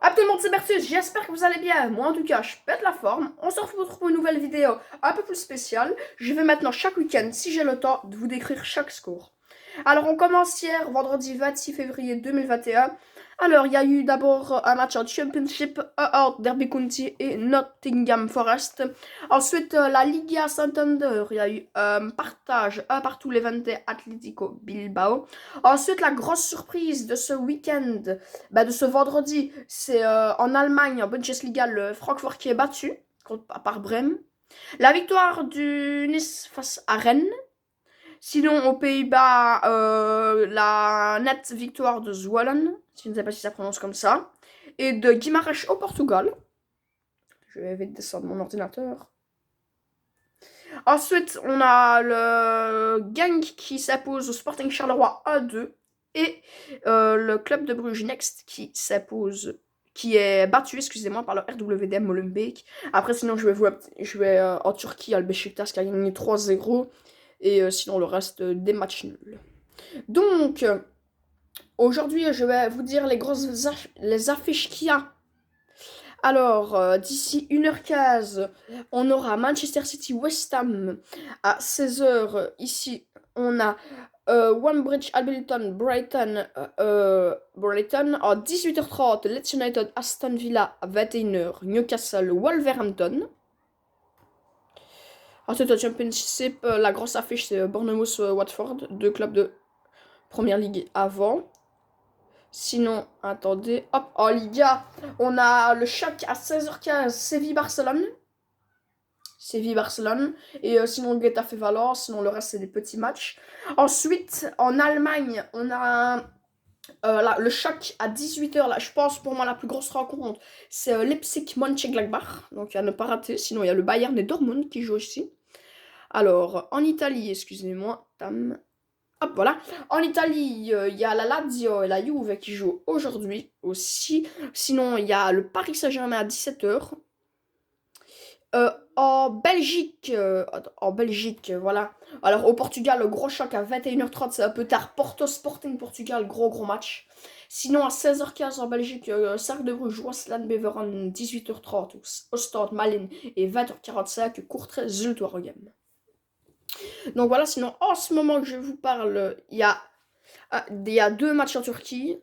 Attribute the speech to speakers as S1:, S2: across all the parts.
S1: Ah tout le monde, c'est Bertus, j'espère que vous allez bien. Moi en tout cas, je pète la forme. On se retrouve pour une nouvelle vidéo un peu plus spéciale. Je vais maintenant chaque week-end, si j'ai le temps, de vous décrire chaque score. Alors on commence hier, vendredi 26 février 2021. Alors il y a eu d'abord un match en Championship entre Derby County et Nottingham Forest. Ensuite la Liga Santander, il y a eu un partage un partout Levante Atlético Bilbao. Ensuite la grosse surprise de ce week-end, de ce vendredi, c'est en Allemagne, en Bundesliga, le Francfort qui est battu par Brême. La victoire du Nice face à Rennes. Sinon, aux Pays-Bas, la nette victoire de Zwolle, je ne sais pas si ça prononce comme ça, et de Guimarães au Portugal. Je vais vite descendre mon ordinateur. Ensuite, on a le Genk qui s'impose au Sporting Charleroi 1-2 et le club de Bruges Next qui est battu, excusez-moi, par le RWD Molenbeek. Après, sinon, je vais en Turquie, al Beşiktaş qui a gagné 3-0 et sinon le reste des matchs nuls. Donc, aujourd'hui, je vais vous dire les affiches qu'il y a. Alors, d'ici 1h15, on aura Manchester City West Ham à 16h. Ici, on a Bridge Albion Brighton. À 18h30, Leeds United Aston Villa à 21h. Newcastle Wolverhampton. Ensuite, au Championship, la grosse affiche, c'est Bournemouth Watford, deux clubs de Première Ligue avant. Sinon, attendez, hop, en Liga, on a le choc à 16h15, Séville-Barcelone. Séville-Barcelone. Et sinon, Getafe-Valence, sinon le reste, c'est des petits matchs. Ensuite, en Allemagne, on a le choc à 18h. Là, je pense, pour moi, la plus grosse rencontre, c'est Leipzig-Mönchengladbach. Donc, à ne pas rater. Sinon, il y a le Bayern et Dortmund qui jouent ici. Alors, en Italie, excusez-moi, tam. Hop, voilà. En Italie, il y a la Lazio et la Juve qui jouent aujourd'hui aussi. Sinon, il y a le Paris Saint-Germain à 17h. En Belgique, voilà. Alors, au Portugal, le gros choc à 21h30, c'est un peu tard. Porto Sporting Portugal, gros match. Sinon, à 16h15 en Belgique, Cercle de Bruges, Waasland Beveren, 18h30, Ostend, Malines et 20h45, Courtrai, Zulte Waregem. Donc voilà, sinon en ce moment que je vous parle, il y a deux matchs en Turquie.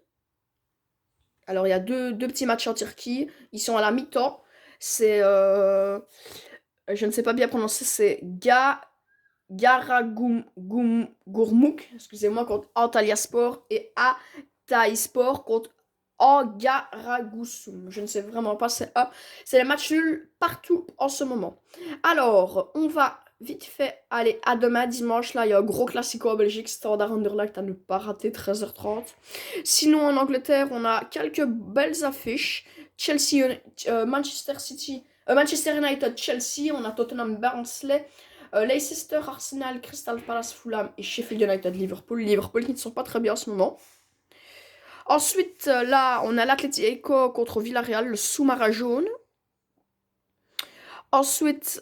S1: Alors il y a deux petits matchs en Turquie. Ils sont à la mi-temps. C'est, je ne sais pas bien prononcer, c'est Garagumgurmuk, excusez-moi, contre Antalyaspor et Hatayspor contre Angaragusum. Je ne sais vraiment pas, c'est les matchs nuls partout en ce moment. Alors, on va vite fait aller à demain dimanche. Là, il y a un gros classico en Belgique, Standard Anderlecht à ne pas rater, 13h30. Sinon, en Angleterre, on a quelques belles affiches. Manchester United, Chelsea. On a Tottenham, Barnsley. Leicester, Arsenal, Crystal Palace, Fulham et Sheffield United, Liverpool. Liverpool qui ne sont pas très bien en ce moment. Ensuite, là, on a l'Atlético contre Villarreal, le sous-marin jaune. Ensuite,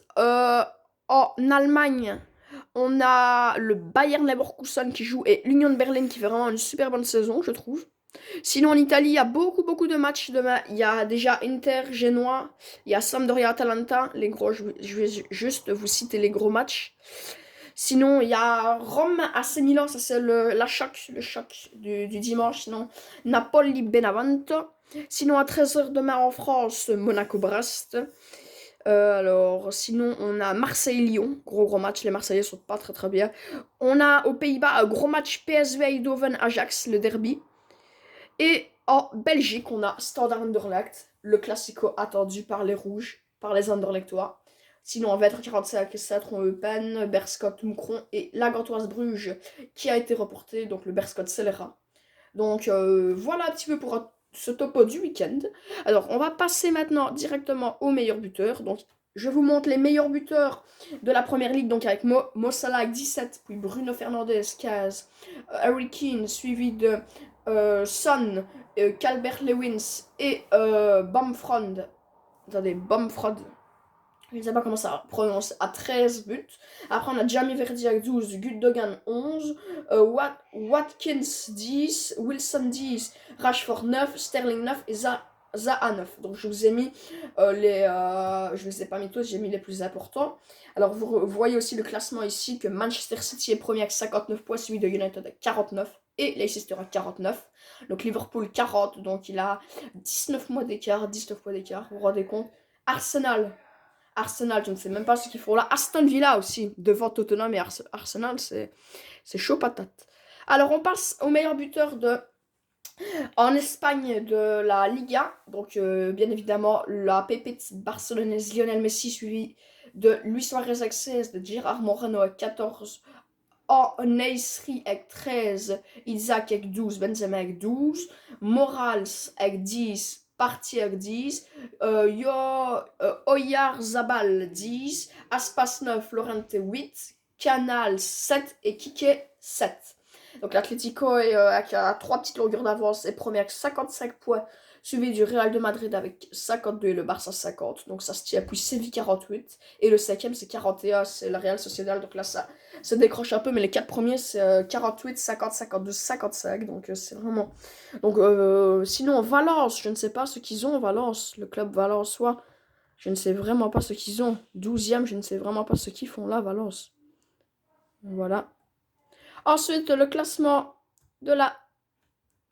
S1: en Allemagne, on a le Bayern Leverkusen qui joue et l'Union de Berlin qui fait vraiment une super bonne saison, je trouve. Sinon, en Italie, il y a beaucoup de matchs demain. Il y a déjà Inter, Genoa, il y a Sampdoria, Atalanta. Les gros, je vais juste vous citer les gros matchs. Sinon, il y a Rome, AC Milan, ça c'est le choc du dimanche. Sinon, Napoli, Benevento. Sinon, à 13h demain en France, Monaco-Brest. Alors, sinon, on a Marseille-Lyon. Gros match. Les Marseillais sont pas très bien. On a aux Pays-Bas un gros match PSV Eindhoven-Ajax, le derby. Et en Belgique, on a Standard Anderlecht, le classico attendu par les Rouges, par les Anderlechtois. Sinon, en 20h45, Saint-Tron-Eupen, Berscott-Moucron et la Gantoise Bruges qui a été reporté, donc le Berscott Celera. Donc voilà un petit peu pour ce topo du week-end. Alors, on va passer maintenant directement aux meilleurs buteurs. Donc, je vous montre les meilleurs buteurs de la première ligue, donc avec Mo Salah avec 17, puis Bruno Fernandes 15, Harry Kane suivi de Son, Calvert Lewins et Bamfrond. Attendez, Bamfrond. Je ne sais pas comment ça prononce, à 13 buts. Après, on a Jamie Vardy avec 12, Gundogan 11, Watkins 10, Wilson 10, Rashford 9, Sterling 9 et à 9. Donc je vous ai mis je vous ai pas mis tous, j'ai mis les plus importants. Alors vous voyez aussi le classement ici que Manchester City est premier avec 59 points, suivi de United avec 49 et Leicester à 49. Donc Liverpool 40, donc il a 19 mois d'écart, 19 points d'écart, vous vous rendez compte. Arsenal, je ne sais même pas ce qu'ils font là. Aston Villa aussi, devant Tottenham et Arsenal, c'est chaud patate. Alors on passe au meilleur buteur en Espagne de la Liga. Donc bien évidemment la pépite barcelonaise Lionel Messi, suivi de Luis Suarez avec 16, de Gerard Moreno avec 14, Neysri avec 13, Isaac avec 12, Benzema avec 12, Morales avec 10, Partey avec 10, Oyarzabal 10, Aspas 9, Lorente 8, Canal 7 et Kike 7. Donc l'Atlético est à 3 petites longueurs d'avance est premier avec 55 points, suivi du Real de Madrid avec 52 et le Barça 50. Donc ça se tient, puis Séville 48 et le 5e c'est 41, c'est la Real Sociedad. Donc là ça décroche un peu, mais les 4 premiers c'est 48, 50, 52, 55. Donc c'est vraiment... Donc sinon Valence, je ne sais pas ce qu'ils ont, Valence, le club valençois, je ne sais vraiment pas ce qu'ils ont. 12e, je ne sais vraiment pas ce qu'ils font là, Valence. Voilà. Ensuite, le classement de la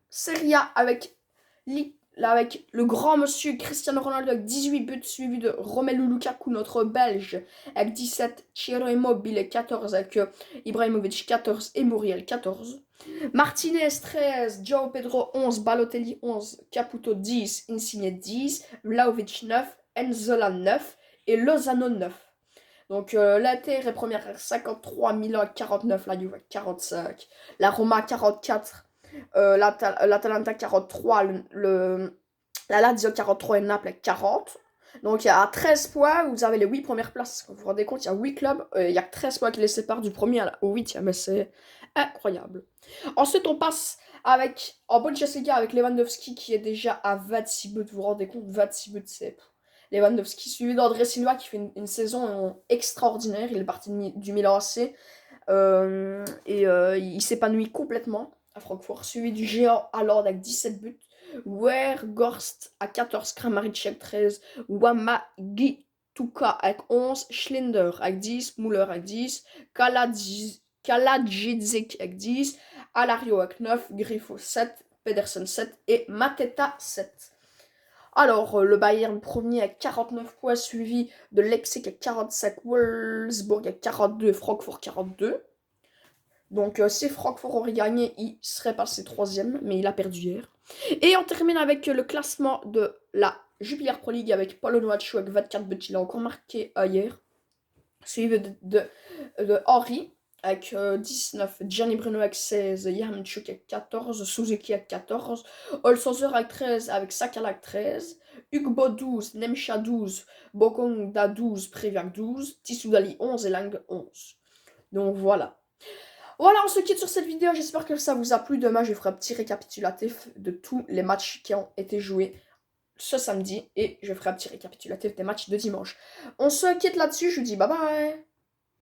S1: Serie A avec le grand monsieur Cristiano Ronaldo avec 18 buts, suivi de Romelu Lukaku, notre Belge, avec 17, Ciro Immobile 14, avec Ibrahimovic 14 et Muriel 14. Martinez 13, João Pedro 11, Balotelli 11, Caputo 10, Insigne 10, Vlahovic 9, Enzola 9 et Lozano 9. Donc l'Inter est première avec 53, Milan 49, la Juve 45, la Roma 44, l'Atalanta 43, la Lazio 43 et Naples 40. Donc il y a 13 points, vous avez les 8 premières places. Vous vous rendez compte, il y a 8 clubs, il y a 13 points qui les séparent du premier au 8e, mais c'est incroyable. Ensuite on passe en Bundesliga avec Lewandowski qui est déjà à 26 buts, vous vous rendez compte, 26 buts c'est... Lewandowski, suivi d'André Silva qui fait une saison extraordinaire. Il est parti du Milan AC il s'épanouit complètement à Francfort. Suivi du géant Haaland avec 17 buts. Weghorst à 14, Kramaric avec 13, Wamagituka avec 11, Schlinder avec 10, Müller avec 10, Kalajidzic avec 10, Alario avec 9, Griffo 7, Pedersen 7 et Mateta 7. Alors, le Bayern premier à 49 points, suivi de Leipzig à 45, Wolfsburg à 42, Francfort 42. Donc, si Francfort aurait gagné, il serait passé troisième, mais il a perdu hier. Et on termine avec le classement de la Jupiler Pro League avec Paul Onuachu avec 24 buts, il a encore marqué hier. Suivi de Henry avec 19, Gianni Bruno avec 16, Yaremchuk avec 14, Suzuki avec 14, Olsozer avec 13, avec Sakala avec 13, Ugbo 12, Nemcha 12, Bokonda 12, Previak 12, Tissoudali 11 et Lang 11. Donc voilà. Voilà, on se quitte sur cette vidéo, j'espère que ça vous a plu. Demain, je ferai un petit récapitulatif de tous les matchs qui ont été joués ce samedi et je ferai un petit récapitulatif des matchs de dimanche. On se quitte là-dessus, je vous dis bye bye.